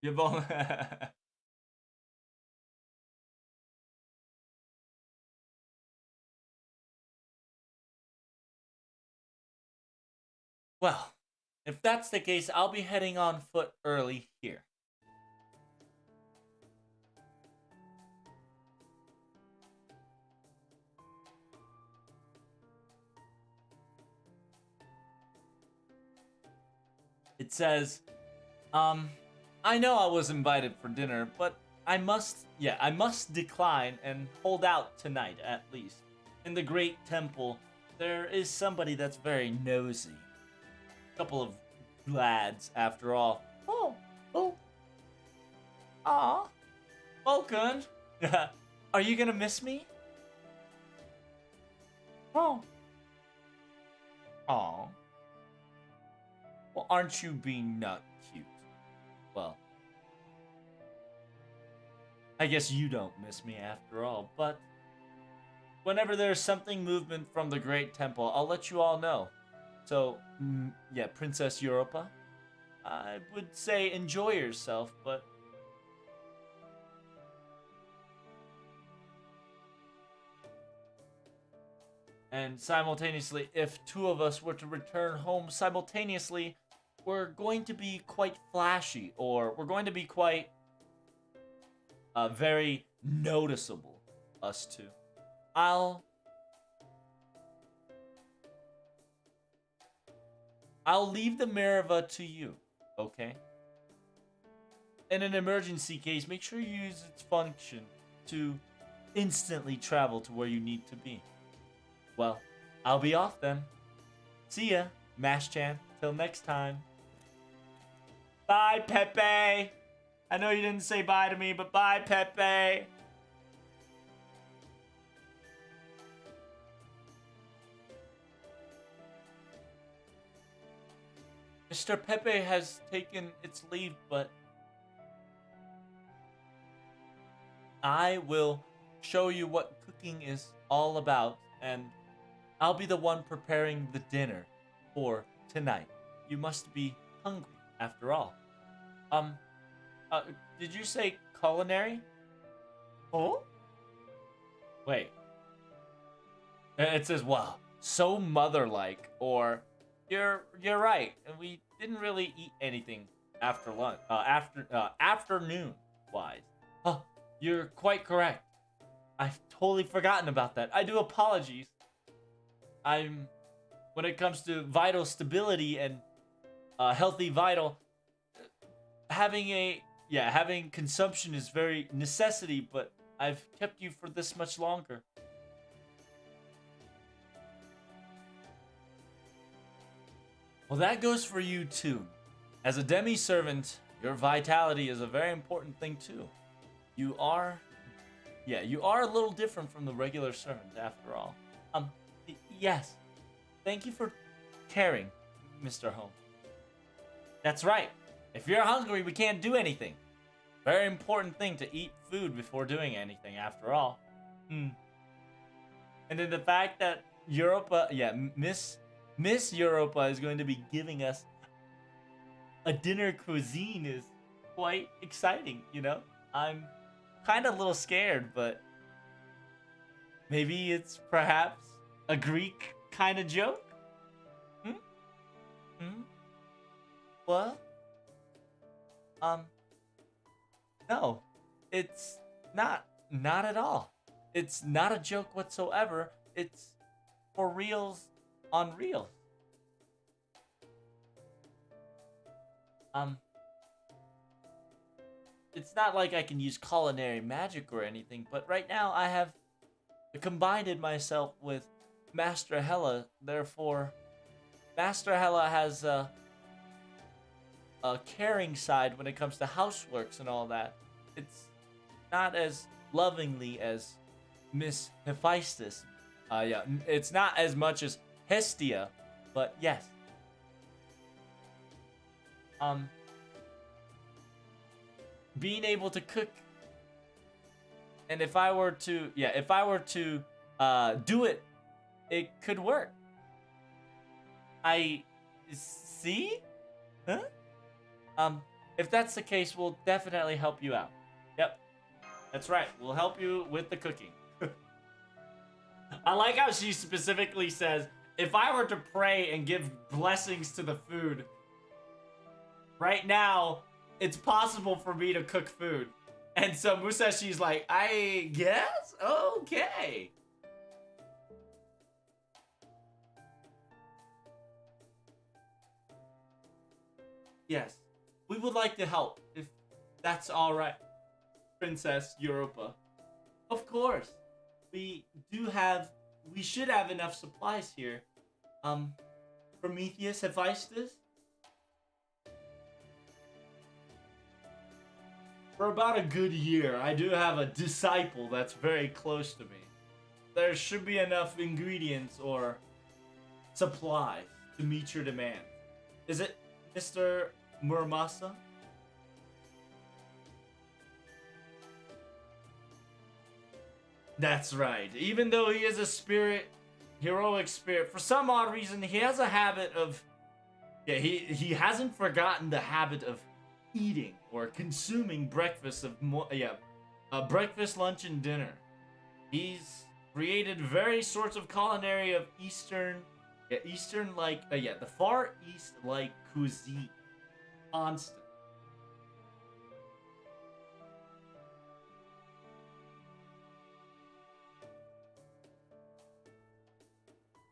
You both. Well, if that's the case, I'll be heading on foot early here. It says, um, I know I was invited for dinner, but I must decline and hold out tonight at least. In the Great Temple, there is somebody that's very nosy. A couple of lads, after all. Oh, oh, ah, Vulcan. Are you gonna miss me? Oh, aw. Well, aren't you being not cute? Well, I guess you don't miss me after all, but whenever there's something movement from the Great Temple, I'll let you all know. So, yeah, Princess Europa, I would say enjoy yourself, but and simultaneously, if two of us were to return home simultaneously, we're going to be quite flashy, or we're going to be quite very noticeable, us two. I'll I'll leave the Marava to you, okay? In an emergency case, make sure you use its function to instantly travel to where you need to be. Well, I'll be off then. See ya, Mash-chan. Till next time. Bye, Pepe. I know you didn't say bye to me, but bye, Pepe. Mr. Pepe has taken its leave, but I will show you what cooking is all about, and I'll be the one preparing the dinner for tonight. You must be hungry, after all. Um, uh, did you say culinary? Oh? Wait. It says, wow, so mother-like, or you're right. We didn't really eat anything after lunch, afternoon wise. Oh, you're quite correct. I've totally forgotten about that. I do apologies. I'm when it comes to vital stability and healthy vital, having having consumption is very necessity. But I've kept you for this much longer. Well, that goes for you too. As a demi servant, your vitality is a very important thing too. You are, you are a little different from the regular servant after all. Yes. Thank you for caring, Mr. Home. That's right. If you're hungry, we can't do anything. Very important thing to eat food before doing anything, after all. Hmm. And then the fact that Europa, Miss Europa is going to be giving us a dinner cuisine is quite exciting, you know? I'm kind of a little scared, but maybe it's perhaps a Greek kind of joke? Hmm? Hmm? What? Um, no. It's not. Not at all. It's not a joke whatsoever. It's for reals on reels. Um, it's not like I can use culinary magic or anything, but right now I have combined myself with Master Hella. Therefore, Master Hella has a caring side when it comes to houseworks and all that. It's not as lovingly as Miss Hephaestus. It's not as much as Hestia, but yes. Um, being able to cook, and if I were to, do it, it could work. I see, huh? Um, If that's the case, we'll definitely help you out. Yep, that's right. We'll help you with the cooking. I like how she specifically says, if I were to pray and give blessings to the food, right now, it's possible for me to cook food. And so Musashi's like, I guess? Okay. Yes, we would like to help, if that's alright, Princess Europa. Of course. We do have, we should have enough supplies here. Prometheus, Hephaestus? For about a good year, I do have a disciple that's very close to me. There should be enough ingredients or supplies to meet your demand. Is it Mr. Muramasa? That's right. Even though he is a spirit, heroic spirit, for some odd reason, he has a habit of... Yeah, he hasn't forgotten the habit of eating or consuming breakfast breakfast, lunch, and dinner. He's created various sorts of culinary of the Far East like cuisine. Constant.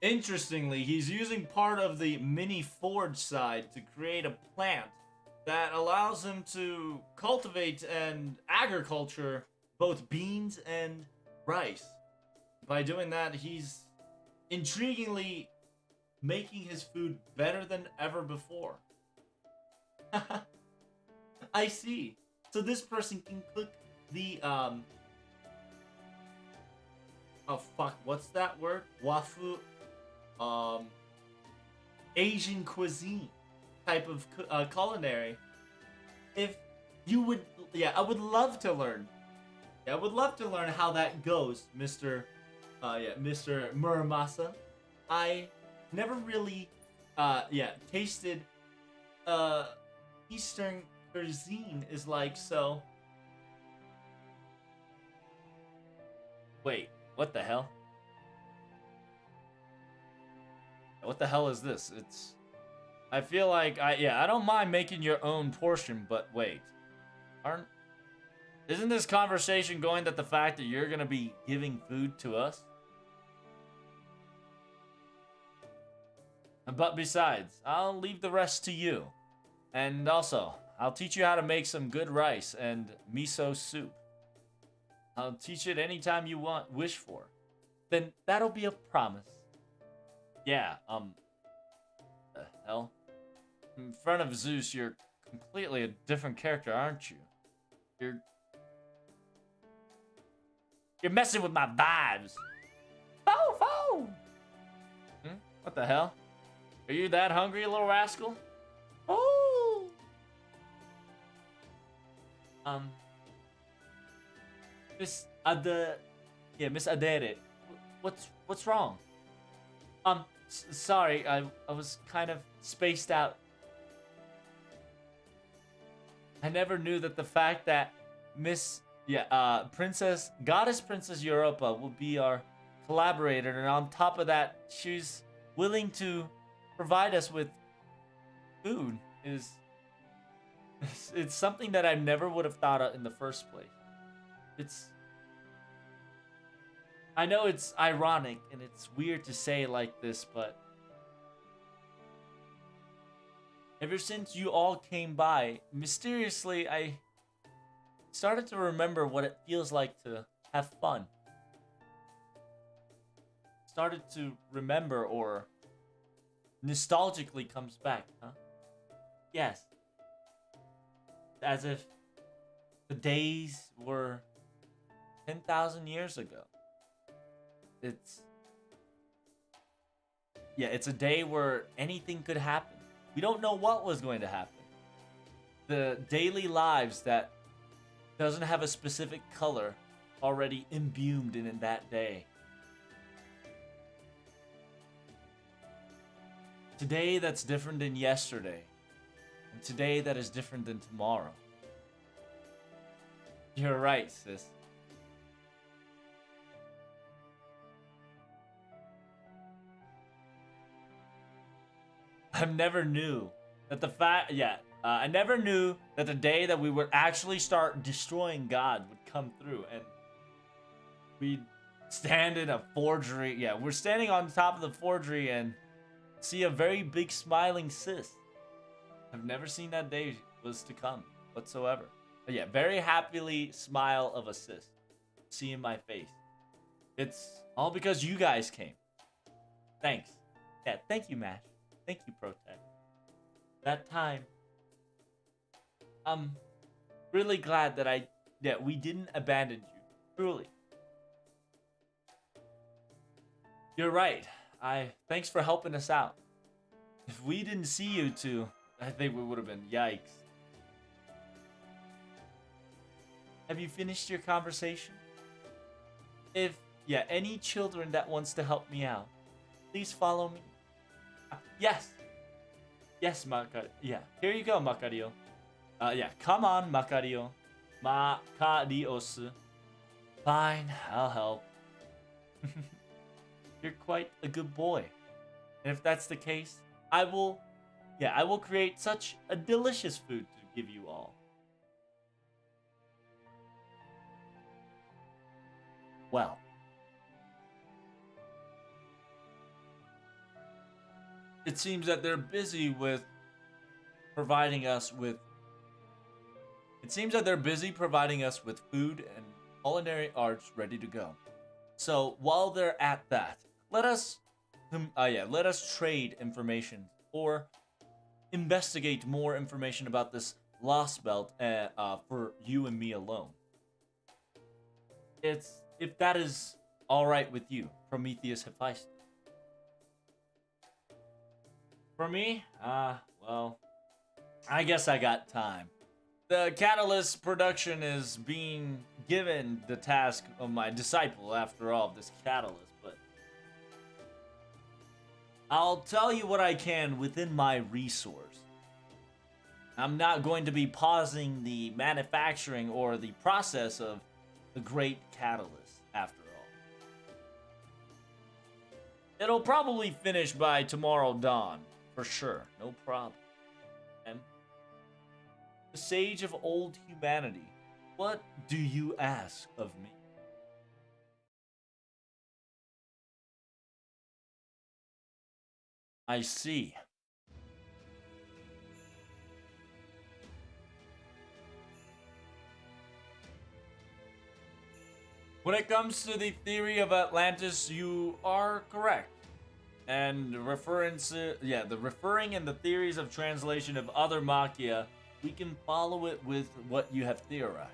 Interestingly, he's using part of the mini forge side to create a plant that allows him to cultivate and agriculture both beans and rice. By doing that, he's intriguingly making his food better than ever before. I see. So this person can cook the oh fuck, what's that word? Wafu Asian cuisine type of culinary. If you would, yeah, I would love to learn. Yeah, I would love to learn how that goes, Mr. Muramasa. I never really, tasted Eastern cuisine is like, so. Wait, what the hell? What the hell is this? I feel like I don't mind making your own portion, but wait. Isn't this conversation going that the fact that you're gonna be giving food to us? But besides, I'll leave the rest to you. And also, I'll teach you how to make some good rice and miso soup. I'll teach it anytime you wish for. Then that'll be a promise. Yeah, the hell? In front of Zeus, you're completely a different character, aren't you? You're messing with my vibes. Fo! What the hell? Are you that hungry, little rascal? Oh! Miss Adere. What's wrong? Sorry, I was kind of spaced out. I never knew that the fact that Goddess Princess Europa will be our collaborator, and on top of that, she's willing to provide us with food. It's something that I never would have thought of in the first place. I know it's ironic and it's weird to say it like this, but ever since you all came by, mysteriously, I started to remember what it feels like to have fun. Started to remember, or nostalgically comes back, huh? Yes. As if the days were 10,000 years ago. It's a day where anything could happen. We don't know what was going to happen. The daily lives that doesn't have a specific color already imbued in that day. Today that's different than yesterday. And today that is different than tomorrow. You're right, sis. I never knew that I never knew that the day that we would actually start destroying God would come through, and we'd stand in a forgery. Yeah, we're standing on top of the forgery and see a very big smiling sis. I've never seen that day was to come whatsoever. But yeah, very happily smile of a sis. See in my face. It's all because you guys came. Thanks. Yeah, thank you, Mash. Thank you, Protect. That time, I'm really glad that we didn't abandon you. Truly. You're right. Thanks for helping us out. If we didn't see you two, I think we would have been yikes. Have you finished your conversation? If any children that wants to help me out, please follow me. Yes. Yes, Makario. Yeah, here you go, Makario. Come on, Makario. Makarios. Fine, I'll help. You're quite a good boy. And if that's the case, I will create such a delicious food to give you all. Well, it seems that they're busy with providing us with food and culinary arts ready to go. So while they're at that, let us trade information or investigate more information about this Lostbelt for you and me alone. If that is all right with you, Prometheus Hephaestus. For me, well, I guess I got time. The catalyst production is being given the task of my disciple after all of this catalyst, but I'll tell you what I can within my resource. I'm not going to be pausing the manufacturing or the process of the great catalyst after all. It'll probably finish by tomorrow dawn, for sure, no problem. And the sage of old humanity, what do you ask of me? I see. When it comes to the theory of Atlantis, you are correct. And the referring and the theories of translation of other Machia, we can follow it with what you have theorized.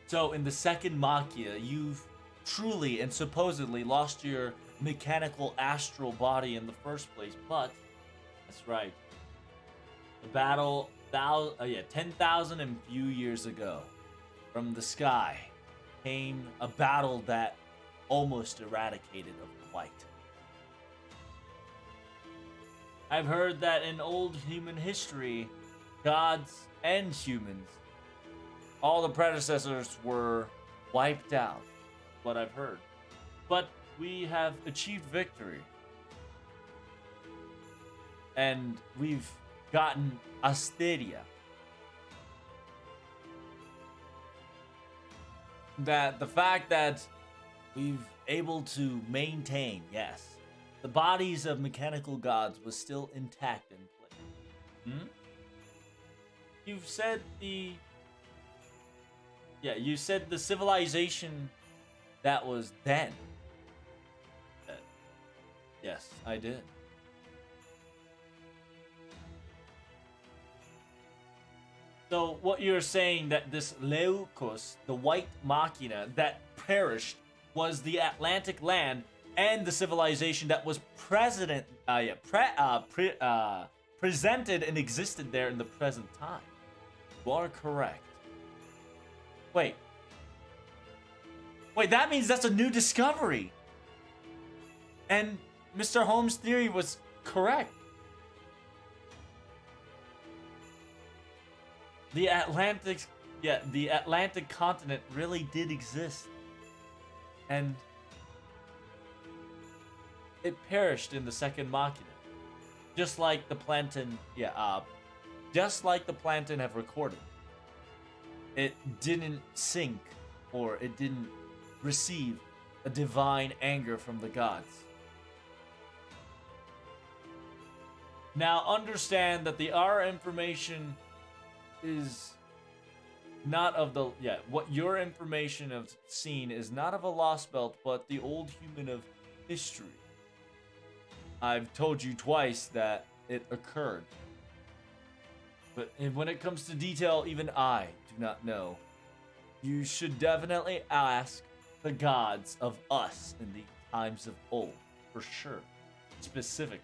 So in the second Machia, you've truly and supposedly lost your mechanical astral body in the first place, but that's right. The battle, 10,000 and few years ago, from the sky came a battle that almost eradicated of the white. I've heard that in old human history, gods and humans, all the predecessors were wiped out, what I've heard. But we have achieved victory. And we've gotten Asteria. That the fact that we've able to maintain, yes, the bodies of mechanical gods was still intact in place. You've said you said the civilization that was then. Yes, I did. So what you're saying that this Leucos, the white machina that perished, was the Atlantic land and the civilization that was presented and existed there in the present time. You are correct. Wait, that means that's a new discovery. And Mr. Holmes' theory was correct. The Atlantic, the Atlantic continent really did exist, and it perished in the second Machina, just like the Planton, just like the Planton have recorded. It didn't sink, or it didn't receive a divine anger from the gods. Now understand that the our information is not of the what your information have seen is not of a lost belt, but the old human of history. I've told you twice that it occurred. But when it comes to detail, even I do not know. You should definitely ask the gods of us in the times of old, for sure, specifically.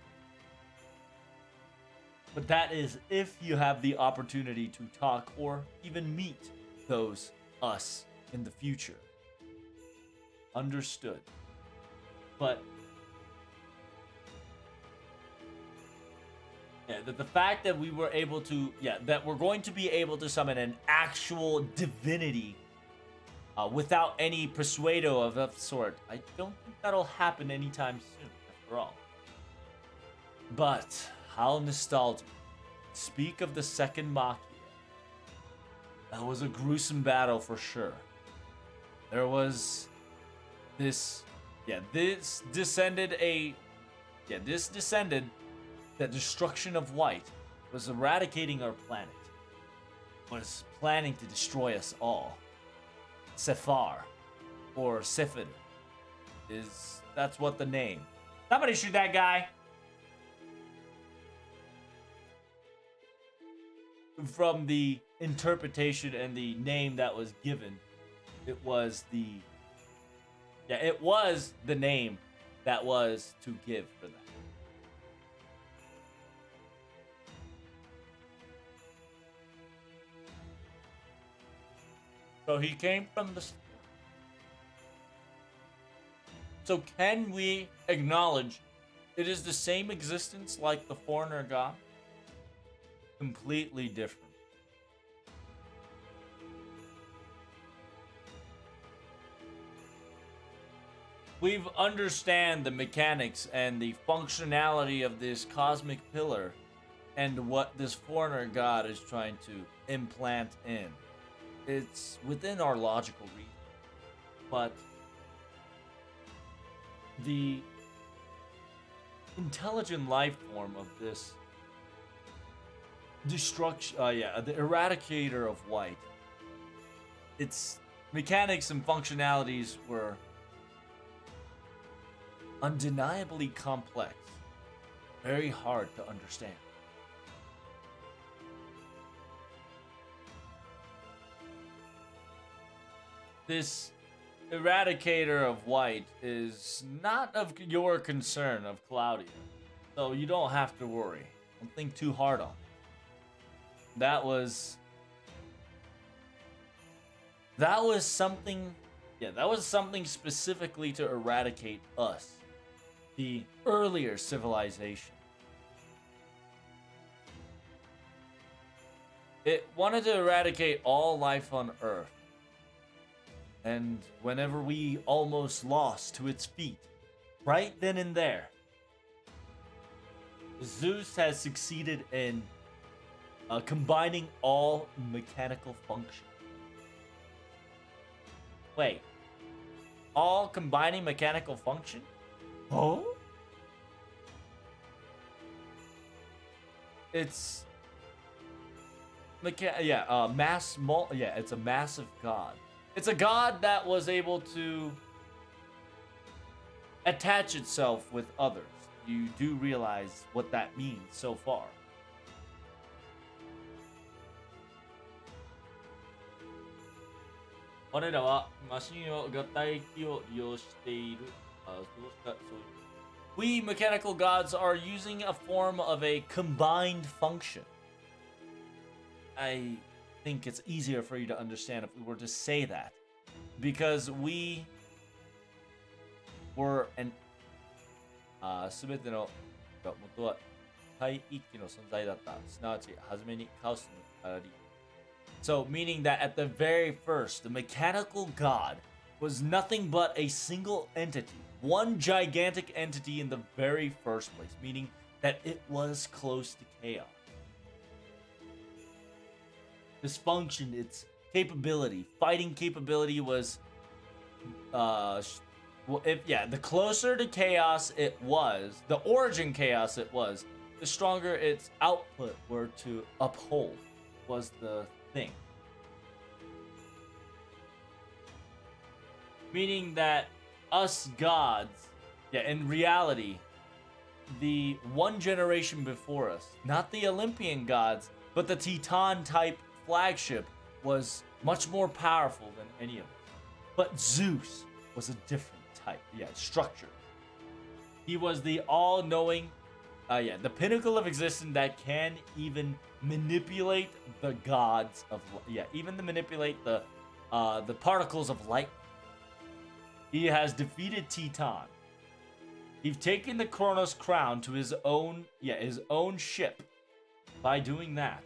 But that is if you have the opportunity to talk or even meet those us in the future. Understood. But the fact that we were able to, that we're going to be able to summon an actual divinity without any persuado of that sort, I don't think that'll happen anytime soon, after all. But how nostalgic. Speak of the second Machina. That was a gruesome battle for sure. There was this descended that destruction of white was eradicating our planet. Was planning to destroy us all. Sephar or Sifid that's what the name. Somebody shoot that guy. From the interpretation and the name that was given, it was the name that was to give for that. So he came from the. So can we acknowledge it is the same existence like the foreigner god? Completely different. We've understand the mechanics and the functionality of this cosmic pillar and what this foreigner god is trying to implant in. It's within our logical reason. But the intelligent life form of this destruction, the eradicator of white, its mechanics and functionalities were undeniably complex, very hard to understand. This eradicator of white is not of your concern of Claudia, so you don't have to worry. Don't think too hard on it. That was something, that was something specifically to eradicate us, the earlier civilization. It wanted to eradicate all life on Earth. And whenever we almost lost to its feet, right then and there, Zeus has succeeded in combining all mechanical function. Wait, all combining mechanical function? Oh? It's it's a massive god. It's a god that was able to attach itself with others. You do realize what that means so far. We mechanical gods are using a form of a combined function. I think it's easier for you to understand if we were to say that. Because we were an 全ての元は大一揆の存在だった。すなわち、初めにカオスにあり、So, meaning that at the very first, the mechanical god was nothing but a single entity, one gigantic entity in the very first place, meaning that it was close to chaos. Dysfunction, its capability, fighting capability was, well, if yeah, the closer to chaos it was, the origin chaos it was, the stronger its output were to uphold was the thing. Meaning that us gods, yeah, in reality, the one generation before us, not the Olympian gods, but the Titan type flagship, was much more powerful than any of us. But Zeus was a different type, yeah, structure. He was the all-knowing, the pinnacle of existence that can even manipulate the gods of, even to manipulate the particles of light. He has defeated Titan. He's taken the Kronos crown to his own ship. By doing that,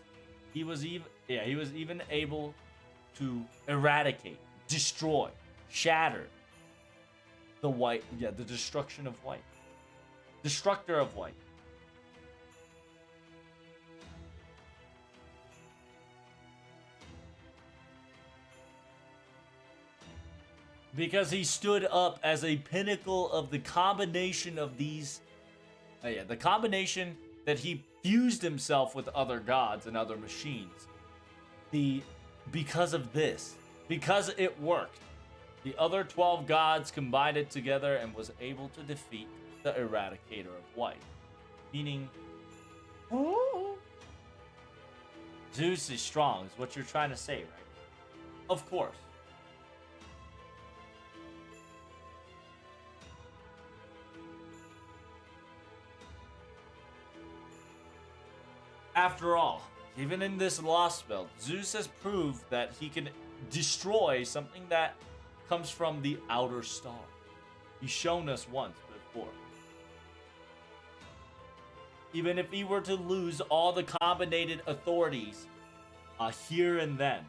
he was even able to eradicate, destroy, shatter the destruction of white. Destructor of white. Because he stood up as a pinnacle of the combination of these. The combination that he fused himself with other gods and other machines. Because of this, because it worked, the other 12 gods combined it together and was able to defeat the Eradicator of White. Meaning, Zeus is strong, is what you're trying to say, right? Of course. After all, even in this Lostbelt, Zeus has proved that he can destroy something that comes from the outer star. He's shown us once before. Even if he were to lose all the combinated authorities here and then,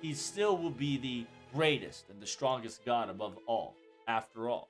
he still will be the greatest and the strongest god above all, after all.